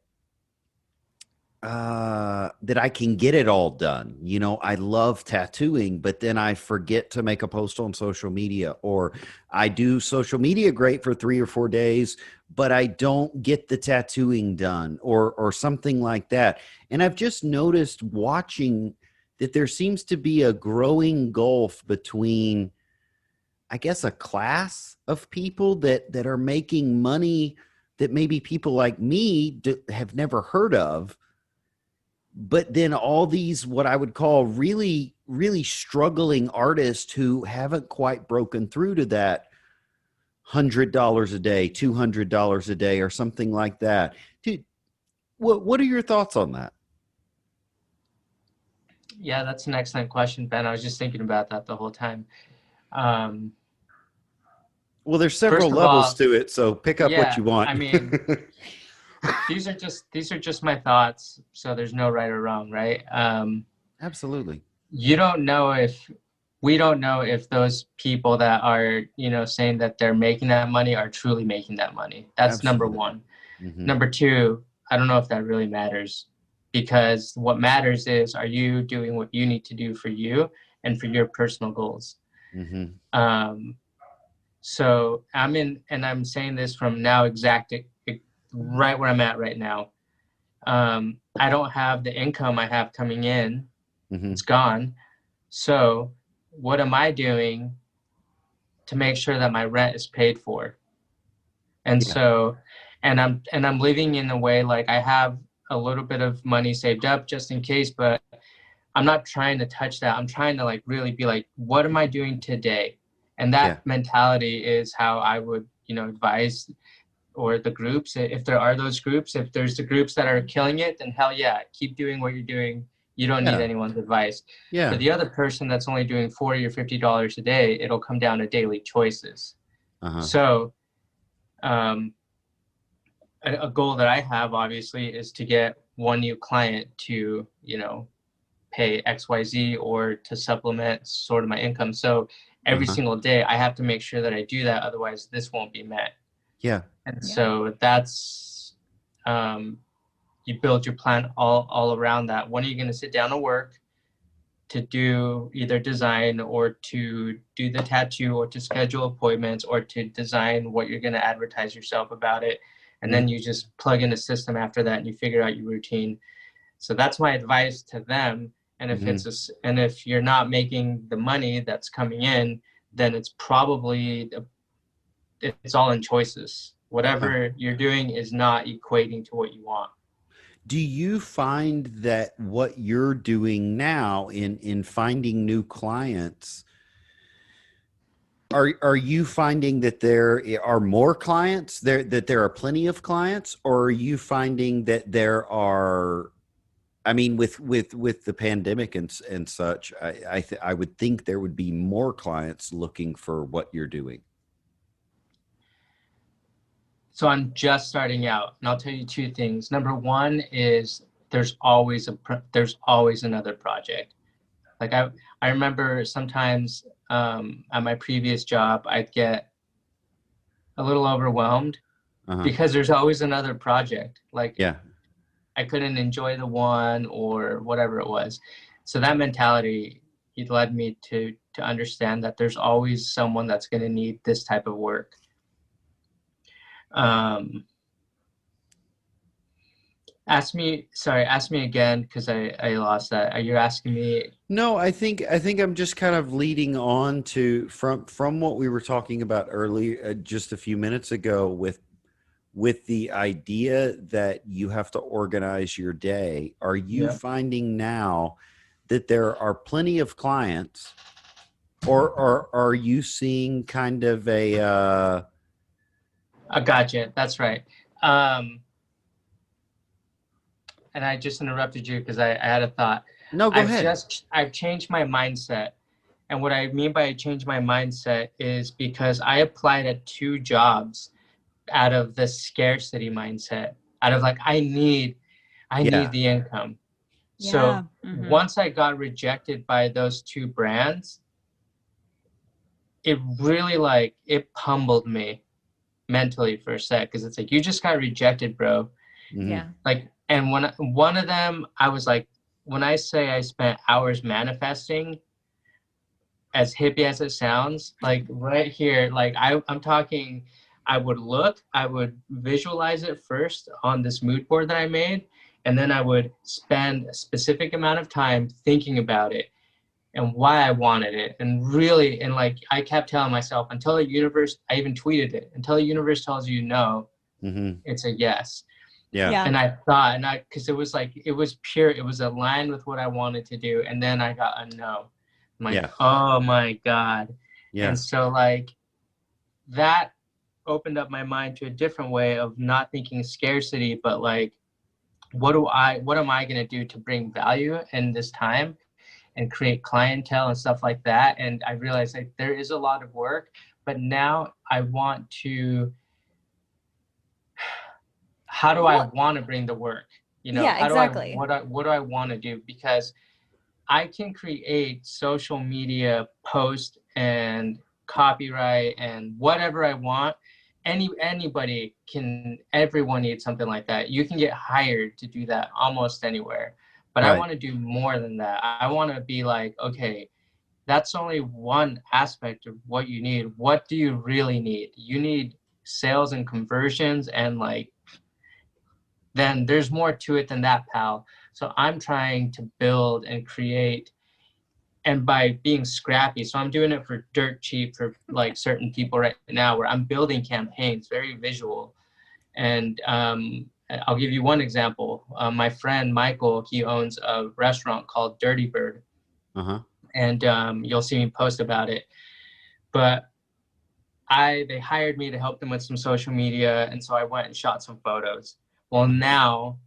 that I can get it all done. I love tattooing, but then I forget to make a post on social media, or I do social media great for 3 or 4 days, but I don't get the tattooing done, or something like that. And I've just noticed, watching, that there seems to be a growing gulf between, I guess, a class of people that are making money that maybe people like me have never heard of, but then all these, what I would call really, really struggling artists who haven't quite broken through to that $100 a day, $200 a day, or something like that. Dude, what are your thoughts on that? Yeah, that's an excellent question, Ben. I was just thinking about that the whole time. Well, there's several First of levels all, to it, so pick up what yeah, you want. I mean, these are just my thoughts, so there's no right or wrong, right? Absolutely. You don't know if we don't know if those people that are, saying that they're making that money are truly making that money. That's number Absolutely. one. Mm-hmm. Number two, I don't know if that really matters, because what matters is, are you doing what you need to do for you and for your personal goals? Mm-hmm. So I'm saying this from now, right where I'm at right now. I don't have the income I have coming in. Mm-hmm. It's gone. So what am I doing to make sure that my rent is paid for? And Yeah. so, and I'm living in a way like I have a little bit of money saved up just in case, but I'm not trying to touch that. I'm trying to like really be like, what am I doing today? And that mentality is how I would, advise, or the groups, if there are those groups. If there's the groups that are killing it, then hell yeah, keep doing what you're doing. You don't need anyone's advice. Yeah. For the other person that's only doing $40 or $50 a day, it'll come down to daily choices. Uh-huh. So a goal that I have, obviously, is to get one new client to, pay XYZ, or to supplement sort of my income. So every single day I have to make sure that I do that. Otherwise this won't be met. Yeah. And so that's, you build your plan all around that. When are you going to sit down and work to do either design, or to do the tattoo, or to schedule appointments, or to design what you're going to advertise yourself about it? And then you just plug in a system after that and you figure out your routine. So that's my advice to them. And if if you're not making the money that's coming in, then it's probably, it's all in choices. Whatever you're doing is not equating to what you want. Do you find that what you're doing now in finding new clients, are you finding that there are more clients, that there are plenty of clients, or are you finding that there are, I mean, with the pandemic and such, I would think there would be more clients looking for what you're doing. So I'm just starting out, and I'll tell you two things. Number one is there's always another project. Like I remember sometimes at my previous job, I'd get a little overwhelmed because there's always another project. Like Yeah. I couldn't enjoy the one or whatever it was. So that mentality, it led me to understand that there's always someone that's going to need this type of work. Ask me again, because I lost that. Are you asking me? No, I think I'm just kind of leading on to from what we were talking about earlier, just a few minutes ago, with the idea that you have to organize your day. Are you finding now that there are plenty of clients, or are you seeing kind of a I gotcha. That's right. And I just interrupted you because I had a thought. No, go ahead. I've changed my mindset. And what I mean by change my mindset is because I applied at 2 jobs out of the scarcity mindset, out of like, I need the income. Yeah. So once I got rejected by those 2 brands, it really it pummeled me mentally for a sec, because it's like, you just got rejected, bro. Yeah. Like, and when one of them, I was like, when I say I spent hours manifesting, as hippie as it sounds, like right here, like I'm talking, I would visualize it first on this mood board that I made, and then I would spend a specific amount of time thinking about it and why I wanted it. And really, and like I kept telling myself, until the universe, I even tweeted it, until the universe tells you no, it's a yes. Yeah. And I thought, because it was pure, it was aligned with what I wanted to do. And then I got a no. I'm like, oh my God. Yeah. And so like that opened up my mind to a different way of not thinking scarcity, but like, what am I going to do to bring value in this time and create clientele and stuff like that? And I realized like there is a lot of work, but now I want to, how do I want to bring the work? You know, yeah, exactly. What do I want to do? Because I can create social media posts and copyright and whatever I want. Anybody can, everyone needs something like that. You can get hired to do that almost anywhere. But I want to do more than that. I want to be like, okay, that's only one aspect of what you need. What do you really need? You need sales and conversions, and like, then there's more to it than that, pal. So I'm trying to build and create, and by being scrappy, so I'm doing it for dirt cheap for like certain people right now, where I'm building campaigns, very visual. And I'll give you one example. My friend Michael, he owns a restaurant called Dirty Bird. And you'll see me post about it. But they hired me to help them with some social media, and so I went and shot some photos. Well, now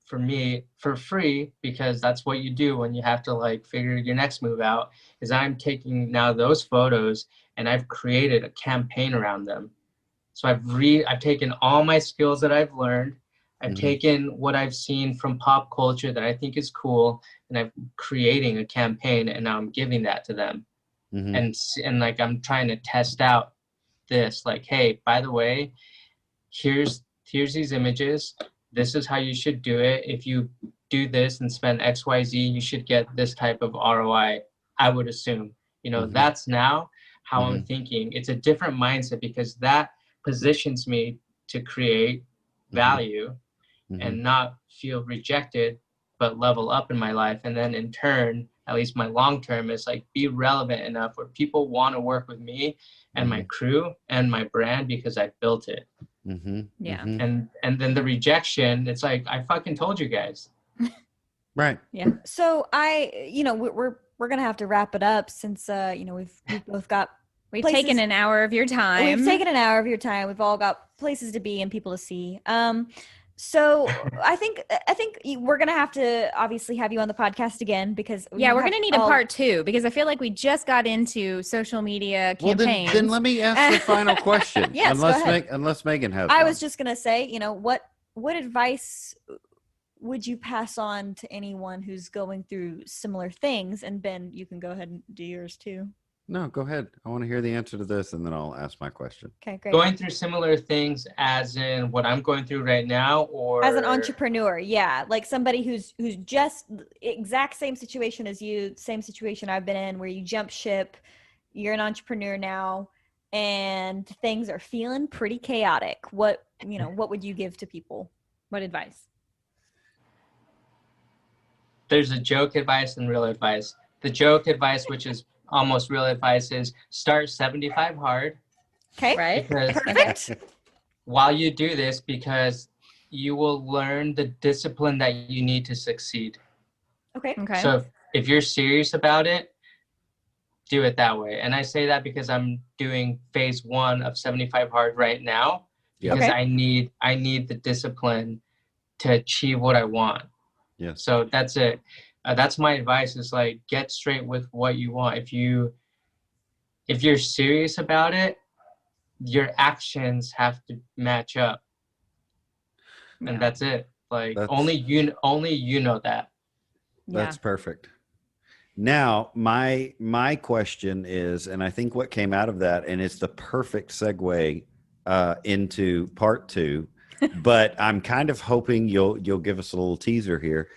for me, for free, because that's what you do when you have to like figure your next move out, is I'm taking now those photos and I've created a campaign around them. So I've taken all my skills that I've learned. I've taken what I've seen from pop culture that I think is cool, and I'm creating a campaign, and now I'm giving that to them. And like, I'm trying to test out this, like, hey, by the way, here's these images. This is how you should do it. If you do this and spend XYZ, you should get this type of ROI, I would assume. You know, that's now how I'm thinking. It's a different mindset, because that positions me to create value and not feel rejected, but level up in my life. And then in turn, at least my long term, is like be relevant enough where people want to work with me and my crew and my brand, because I built it. Yeah. And then the rejection, it's like, I fucking told you guys. Right. Yeah. So we're gonna have to wrap it up, since we've both got taken an hour of your time. We've taken an hour of your time. We've all got places to be and people to see. So I think we're gonna have to obviously have you on the podcast again because Yeah, we're going to need a part 2 because I feel like we just got into social media Well, campaigns. then let me ask the final question. Yes, go ahead. Unless Megan has I one. was just gonna say, what advice would you pass on to anyone who's going through similar things? And Ben, you can go ahead and do yours too. No, go ahead. I want to hear the answer to this, and then I'll ask my question. Okay, great. Going through similar things as in what I'm going through right now, or As an entrepreneur, yeah, like somebody who's just exact same situation as you, same situation I've been in, where you jump ship, you're an entrepreneur now, and things are feeling pretty chaotic. What would you give to people? What advice? There's a joke advice and real advice. The joke advice, which is almost real advice, is start 75 hard. Okay, Right? Because perfect. while you do this, because you will learn the discipline that you need to succeed. Okay. Okay. So if you're serious about it, do it that way. And I say that because I'm doing phase 1 of 75 hard right now, Yeah. because Okay. I need the discipline to achieve what I want. Yes. So that's it. That's my advice, is like, get straight with what you want. If you're serious about it, your actions have to match up. Yeah. And that's it. Like That's- only you know that. That's perfect. Now, my question is, and I think what came out of that, and it's the perfect segue into part 2, but I'm kind of hoping you'll give us a little teaser here.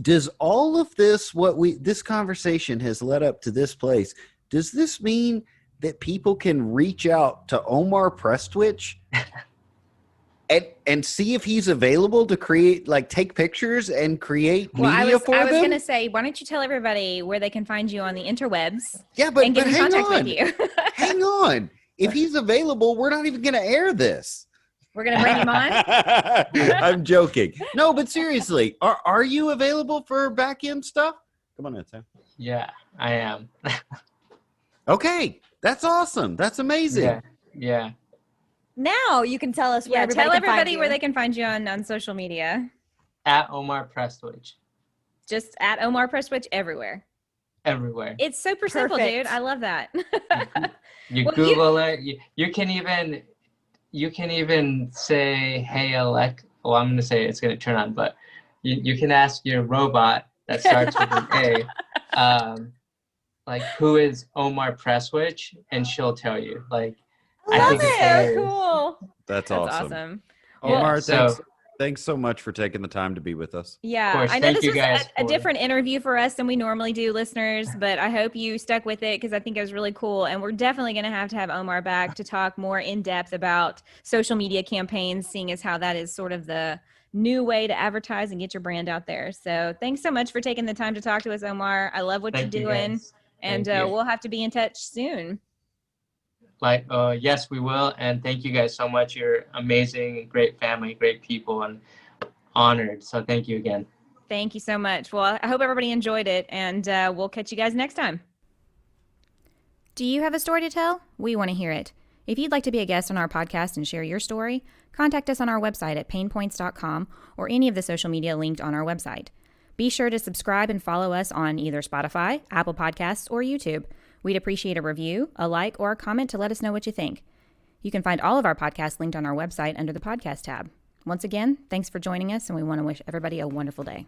Does all of this, this conversation has led up to this place, does this mean that people can reach out to Omar Prestwich and see if he's available to create, like, take pictures and create media for them? I was going to say, why don't you tell everybody where they can find you on the interwebs? Yeah, but and get in hang contact on. with you. Hang on. If he's available, we're not even going to air this. We're going to bring him on. I'm joking. No, but seriously, are you available for back end stuff? Come on in, Sam. Yeah, I am. Okay, that's awesome. That's amazing. Yeah. Now you can tell us where Yeah, tell can find everybody you. where they can find you on social media. At Omar Prestwich. Just at Omar Prestwich everywhere. Everywhere. It's super simple, Perfect. dude. I love that. You Well, Google it. You can even say, hey, Alexa. Well, I'm going to say it's going to turn on, but you can ask your robot that starts with an A, like, who is Omar Prestwich? And she'll tell you. Like, I Love think it's it. hilarious. Cool. That's That's awesome. awesome. Omar, Yeah, thanks so much for taking the time to be with us. Yeah, course. I know Thank this you is guys a for- different interview for us than we normally do, listeners, but I hope you stuck with it because I think it was really cool. And we're definitely going to have Omar back to talk more in depth about social media campaigns, seeing as how that is sort of the new way to advertise and get your brand out there. So thanks so much for taking the time to talk to us, Omar. I love what Thank you you're doing. guys. And Thank you. we'll have to be in touch soon. Like, yes, we will. And thank you guys so much. You're amazing, great family, great people, and honored. So thank you again. Thank you so much. Well, I hope everybody enjoyed it, and we'll catch you guys next time. Do you have a story to tell? We want to hear it. If you'd like to be a guest on our podcast and share your story, contact us on our website at PaynePoints.com or any of the social media linked on our website. Be sure to subscribe and follow us on either Spotify, Apple Podcasts, or YouTube. We'd appreciate a review, a like, or a comment to let us know what you think. You can find all of our podcasts linked on our website under the podcast tab. Once again, thanks for joining us, and we want to wish everybody a wonderful day.